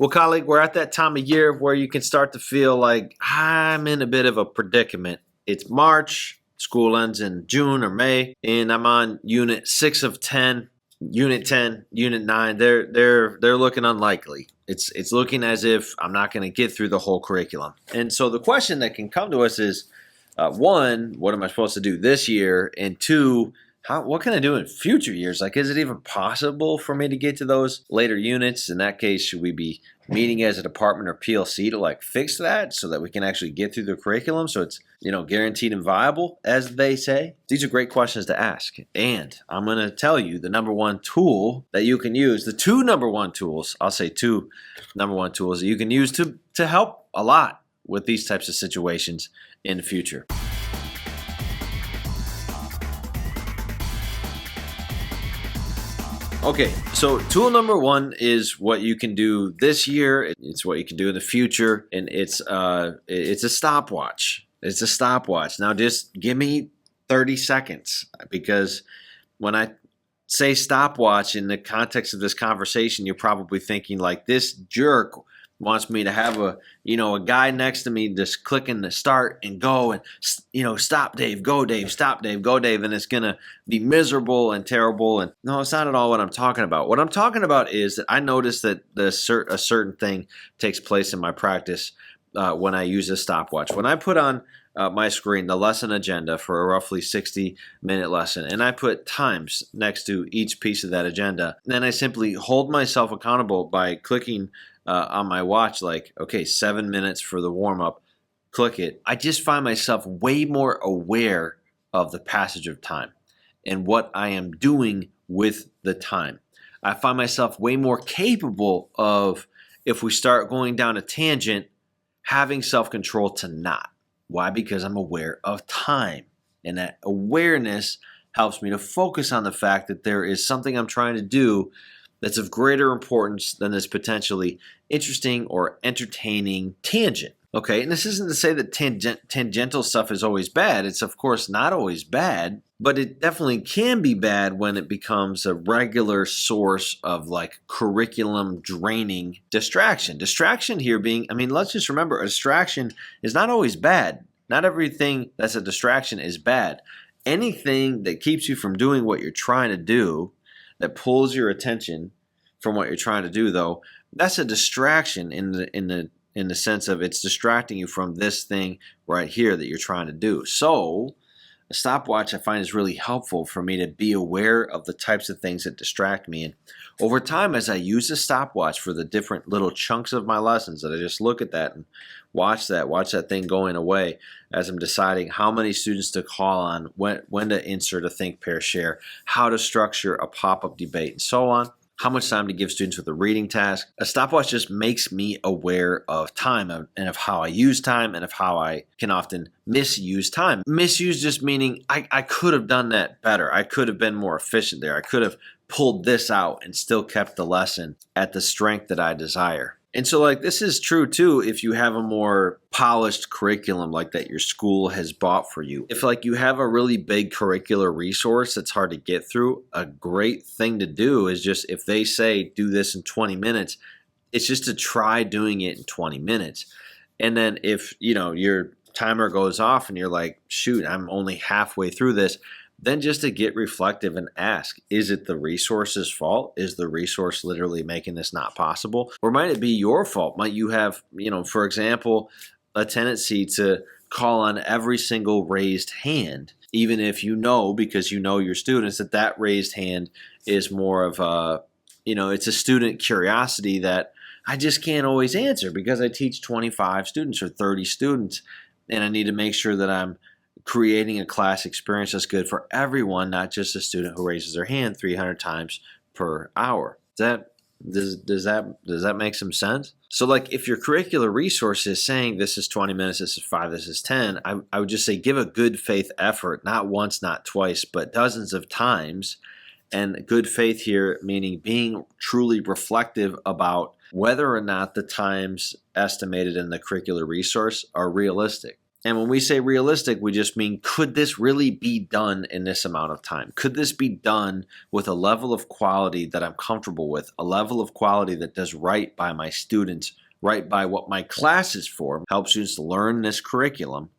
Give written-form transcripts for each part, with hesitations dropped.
Well, colleague, we're at that time of year where you can start to feel like I'm in a bit of a predicament. It's March, school ends in June or May, and I'm on unit 6 of 10. Unit 10, unit 9, they're looking unlikely. It's looking as if I'm not going to get through the whole curriculum. And so the question that can come to us is, one, what am I supposed to do this year? And two, what can I do in future years? Like, is it even possible for me to get to those later units? In that case, should we be meeting as a department or PLC to like fix that so that we can actually get through the curriculum so it's, guaranteed and viable, as they say? These are great questions to ask. And I'm going to tell you the number one tool that you can use, the two number one tools, I'll say two number one tools that you can use to help a lot with these types of situations in the future. Okay, so tool number one is what you can do this year. It's what you can do in the future, and it's a stopwatch. It's a stopwatch. Now, just give me 30 seconds, because when I say stopwatch in the context of this conversation, you're probably thinking like, this jerk wants me to have a guy next to me just clicking the start and go and, stop Dave, go Dave, stop Dave, go Dave, and it's going to be miserable and terrible. And no, it's not at all what I'm talking about. What I'm talking about is that I notice that a certain thing takes place in my practice when I use a stopwatch. When I put on my screen the lesson agenda for a roughly 60-minute lesson, and I put times next to each piece of that agenda, then I simply hold myself accountable by clicking on my watch, like, okay, 7 minutes for the warm-up, click it. I just find myself way more aware of the passage of time and what I am doing with the time. I find myself way more capable of, if we start going down a tangent, having self-control to not. Why? Because I'm aware of time. And that awareness helps me to focus on the fact that there is something I'm trying to do that's of greater importance than this potentially interesting or entertaining tangent. Okay, and this isn't to say that tangential stuff is always bad. It's of course not always bad, but it definitely can be bad when it becomes a regular source of like curriculum draining distraction. Distraction here being, let's just remember, a distraction is not always bad. Not everything that's a distraction is bad. Anything that keeps you from doing what you're trying to do, that pulls your attention from what you're trying to do, though, that's a distraction in the sense of it's distracting you from this thing right here that you're trying to do. So a stopwatch I find is really helpful for me to be aware of the types of things that distract me. And over time, as I use a stopwatch for the different little chunks of my lessons, that I just look at that and watch that thing going away as I'm deciding how many students to call on, when to insert a think, pair, share, how to structure a pop-up debate, and so on, how much time to give students with a reading task. A stopwatch just makes me aware of time and of how I use time and of how I can often misuse time. Misuse just meaning I could have done that better. I could have been more efficient there. I could have pulled this out and still kept the lesson at the strength that I desire. And so like this is true too if you have a more polished curriculum like that your school has bought for you. If like you have a really big curricular resource that's hard to get through, a great thing to do is just, if they say do this in 20 minutes, it's just to try doing it in 20 minutes. And then if your timer goes off and you're like, shoot, I'm only halfway through this, then just to get reflective and ask, is it the resource's fault? Is the resource literally making this not possible? Or might it be your fault? Might you have, for example, a tendency to call on every single raised hand, even if because you know your students, that raised hand is more of a, it's a student curiosity that I just can't always answer because I teach 25 students or 30 students, and I need to make sure that I'm creating a class experience that's good for everyone, not just a student who raises their hand 300 times per hour. Does that make some sense? So like if your curricular resource is saying this is 20 minutes, this is 5, this is 10, I would just say give a good faith effort, not once, not twice, but dozens of times. And good faith here meaning being truly reflective about whether or not the times estimated in the curricular resource are realistic. And when we say realistic, we just mean, could this really be done in this amount of time? Could this be done with a level of quality that I'm comfortable with, a level of quality that does right by my students, right by what my class is for, help students learn this curriculum,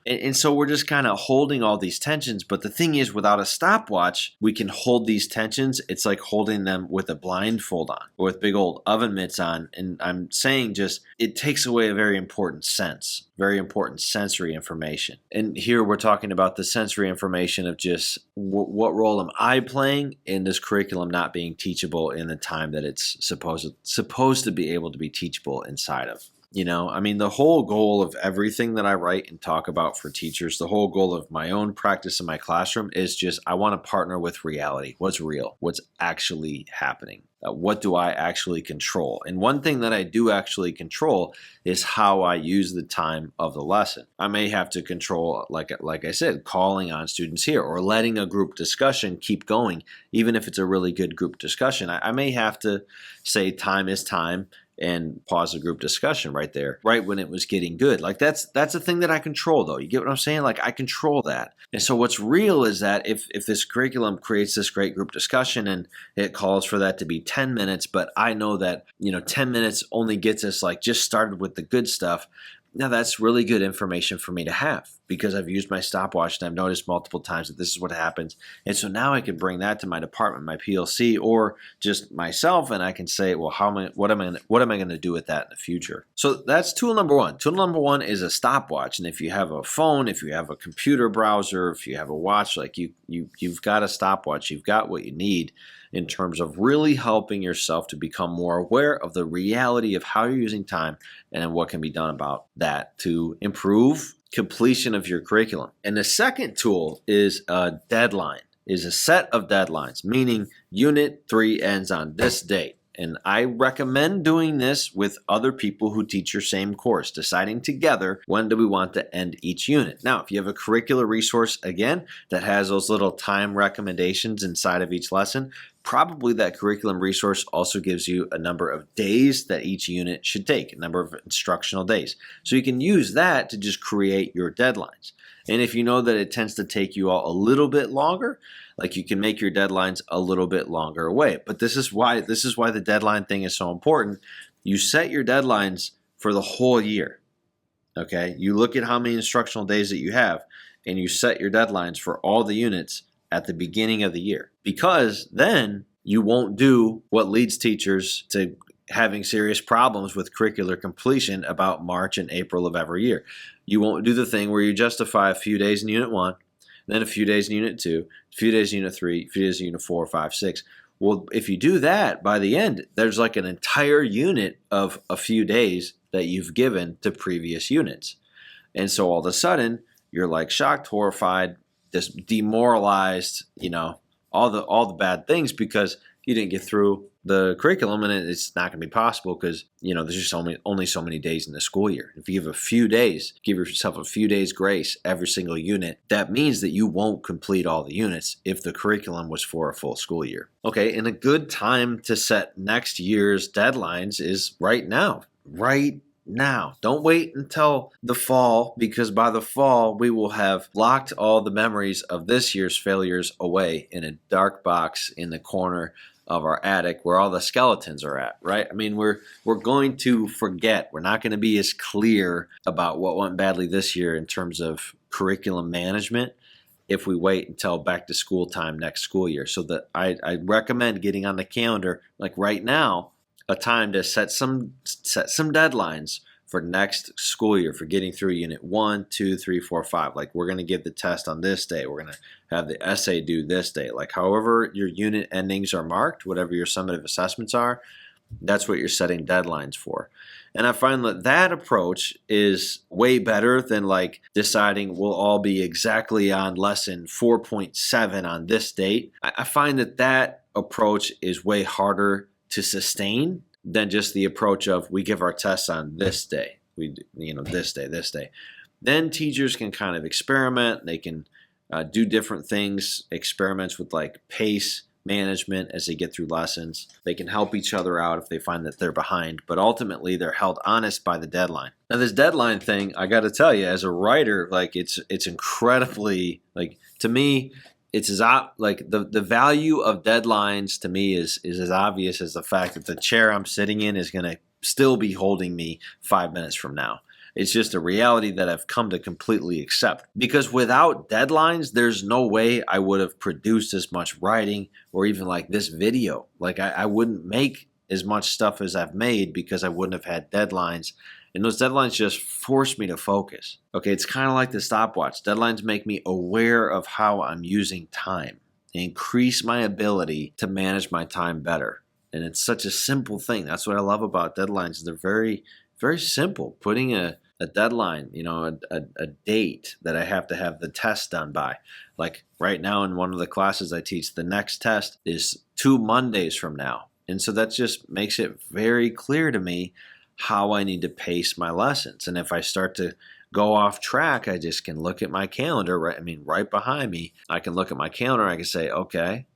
And so we're just kind of holding all these tensions. But the thing is, without a stopwatch, we can hold these tensions. It's like holding them with a blindfold on or with big old oven mitts on. And I'm saying just, it takes away a very important sensory information. And here we're talking about the sensory information of just what role am I playing in this curriculum not being teachable in the time that it's supposed to be able to be teachable inside of. The whole goal of everything that I write and talk about for teachers, the whole goal of my own practice in my classroom is just, I want to partner with reality. What's real? What's actually happening? What do I actually control? And one thing that I do actually control is how I use the time of the lesson. I may have to control, like I said, calling on students here or letting a group discussion keep going, even if it's a really good group discussion. I may have to say time is time and pause the group discussion right there, right when it was getting good. Like that's a thing that I control, though. You get what I'm saying? Like I control that. And so what's real is that if this curriculum creates this great group discussion and it calls for that to be 10 minutes, but I know that 10 minutes only gets us like just started with the good stuff. Now that's really good information for me to have because I've used my stopwatch and I've noticed multiple times that this is what happens. And so now I can bring that to my department, my PLC, or just myself, and I can say, well, what am I going to do with that in the future? So that's tool number one. Tool number one is a stopwatch. And if you have a phone, if you have a computer browser, if you have a watch, like you've got a stopwatch, you've got what you need in terms of really helping yourself to become more aware of the reality of how you're using time and what can be done about that to improve completion of your curriculum. And the second tool is a deadline, is a set of deadlines, meaning Unit 3 ends on this date. And I recommend doing this with other people who teach your same course, deciding together when do we want to end each unit. Now, if you have a curricular resource, again, that has those little time recommendations inside of each lesson, probably that curriculum resource also gives you a number of days that each unit should take, a number of instructional days. So you can use that to just create your deadlines. And if you know that it tends to take you all a little bit longer, like you can make your deadlines a little bit longer away. But this is why the deadline thing is so important. You set your deadlines for the whole year. Okay? You look at how many instructional days that you have, and you set your deadlines for all the units at the beginning of the year. Because then you won't do what leads teachers to having serious problems with curricular completion about March and April of every year. You won't do the thing where you justify a few days in Unit 1, then a few days in Unit 2, a few days in Unit 3, a few days in Unit 4, 5, 6. Well, if you do that, by the end, there's like an entire unit of a few days that you've given to previous units. And so all of a sudden, you're like shocked, horrified, just demoralized, all the bad things because you didn't get through the curriculum, and it's not going to be possible because there's just only so many days in the school year. If you give yourself a few days grace every single unit, that means that you won't complete all the units if the curriculum was for a full school year. Okay, and a good time to set next year's deadlines is right now. Right now. Don't wait until the fall, because by the fall, we will have locked all the memories of this year's failures away in a dark box in the corner of our attic where all the skeletons are at, right? I mean, we're going to forget. We're not going to be as clear about what went badly this year in terms of curriculum management if we wait until back to school time next school year. So that I recommend getting on the calendar, like right now, a time to set some deadlines for next school year for getting through Unit 1, 2, 3, 4, 5. Like we're going to give the test on this day. We're going to have the essay due this day. Like however your unit endings are marked, whatever your summative assessments are, that's what you're setting deadlines for. And I find that approach is way better than like deciding we'll all be exactly on lesson 4.7 on this date. I find that approach is way harder to sustain than just the approach of we give our tests on this day, this day. Then teachers can kind of experiment. They can do different things, experiments with like pace, management as they get through lessons. They can help each other out if they find that they're behind, but ultimately they're held honest by the deadline. Now this deadline thing, I got to tell you, as a writer, like it's incredibly, like, to me, it's like the value of deadlines to me is as obvious as the fact that the chair I'm sitting in is going to still be holding me 5 minutes from now. It's just a reality that I've come to completely accept. Because without deadlines, there's no way I would have produced as much writing or even like this video. Like I wouldn't make as much stuff as I've made because I wouldn't have had deadlines. And those deadlines just force me to focus. Okay, it's kind of like the stopwatch. Deadlines make me aware of how I'm using time. They increase my ability to manage my time better. And it's such a simple thing. That's what I love about deadlines. They're very, very simple. Putting a deadline, a date that I have to have the test done by. Like right now in one of the classes I teach, the next test is 2 Mondays from now. And so that just makes it very clear to me how I need to pace my lessons. And if I start to go off track, I just can look at my calendar, right behind me. I can look at my calendar. I can say, okay,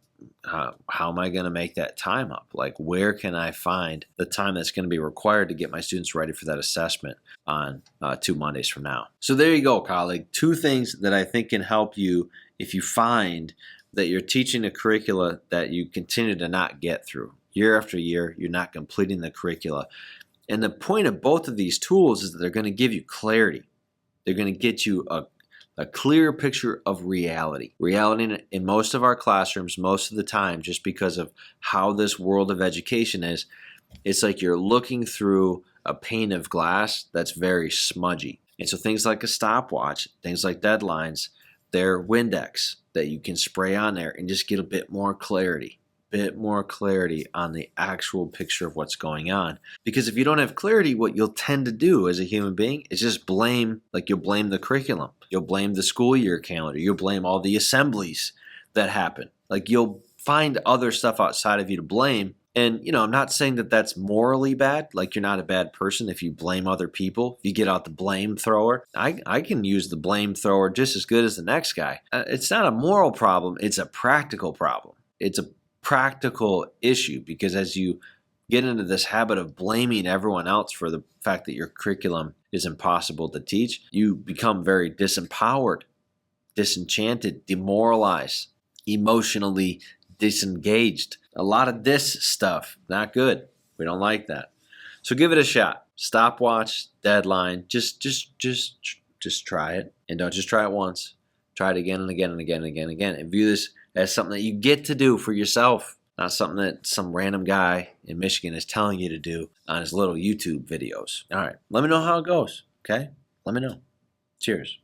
how am I going to make that time up? Like, where can I find the time that's going to be required to get my students ready for that assessment on 2 Mondays from now? So there you go, colleague. 2 things that I think can help you if you find that you're teaching a curricula that you continue to not get through. Year after year, you're not completing the curricula. And the point of both of these tools is that they're going to give you clarity. They're going to get you a clear picture of reality. Reality in most of our classrooms, most of the time, just because of how this world of education is, it's like you're looking through a pane of glass that's very smudgy. And so things like a stopwatch, things like deadlines, they're Windex that you can spray on there and just get a bit more clarity on the actual picture of what's going on. Because if you don't have clarity, what you'll tend to do as a human being is just blame, like you'll blame the curriculum. You'll blame the school year calendar. You'll blame all the assemblies that happen. Like you'll find other stuff outside of you to blame. And, I'm not saying that that's morally bad. Like you're not a bad person if you blame other people. If you get out the blame thrower, I can use the blame thrower just as good as the next guy. It's not a moral problem. It's a practical problem. It's a practical issue because as you get into this habit of blaming everyone else for the fact that your curriculum is impossible to teach, you become very disempowered, disenchanted, demoralized, emotionally disengaged. A lot of this stuff, not good. We don't like that. So give it a shot. Stopwatch, deadline, just try it. And don't just try it once. Try it again and again and again and again and again. And view this as something that you get to do for yourself, not something that some random guy in Michigan is telling you to do on his little YouTube videos. All right, let me know how it goes, okay? Let me know. Cheers.